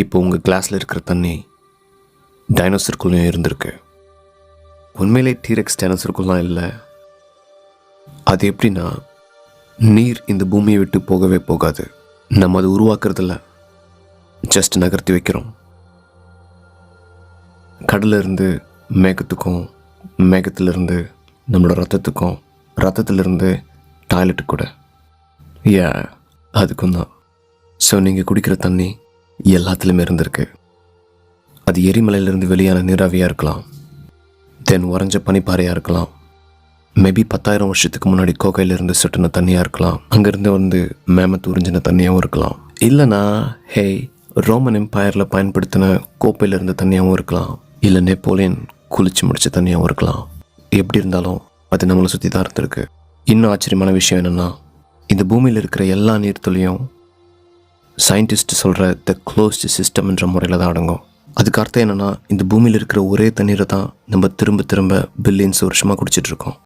இப்போ உங்கள் கிளாஸில் இருக்கிற தண்ணி டைனோசருக்குள்ளேயும் இருந்திருக்கு. உண்மையிலே டீரெக்ஸ் டைனோசருக்குள்ளலாம் இல்லை. அது எப்படின்னா, நீர் இந்த பூமியை விட்டு போகவே போகாது. நம்ம அதை உருவாக்குறதில்ல, ஜஸ்ட் நகர்த்தி வைக்கிறோம். கடலிருந்து மேகத்துக்கும், மேகத்திலிருந்து நம்மளோட ரத்தத்துக்கும், ரத்தத்திலிருந்து டாய்லெட்டுக்கு கூட. அதுக்கும் தான். ஸோ நீங்கள் குடிக்கிற தண்ணி எல்லாத்துலேயுமே இருந்திருக்கு. அது எரிமலையிலிருந்து வெளியான நீராவியாக இருக்கலாம், தென் உறைஞ்ச பனிப்பாறையாக இருக்கலாம், மேபி 10,000 வருஷத்துக்கு முன்னாடி கோகையிலிருந்து சுட்டின தண்ணியாக இருக்கலாம், அங்கேருந்து வந்து மேமத்து உறிஞ்சின தண்ணியாகவும் இருக்கலாம், இல்லைனா ரோமன் எம்பையரில் பயன்படுத்தின கோப்பையில் இருந்த தண்ணியாகவும் இருக்கலாம், இல்லை நெப்போலியன் குளிச்சு முடித்த தண்ணியாகவும் இருக்கலாம். எப்படி இருந்தாலும் அது நம்மளை சுற்றி தான் இருந்திருக்கு. இன்னும் ஆச்சரியமான விஷயம் என்னென்னா, இந்த பூமியில் இருக்கிற எல்லா நீர்த்துளியும் சயின்டிஸ்ட் சொல்கிற த க்ளோஸ்டு சிஸ்டம் என்ற முறையில் தான் அடங்கும். அதுக்கு அர்த்தம் என்னென்னா, இந்த பூமியில் இருக்கிற ஒரே தண்ணீரை தான் நம்ம திரும்ப திரும்ப பில்லியன்ஸ் வருஷமாக குடிச்சிட்ருக்கோம்.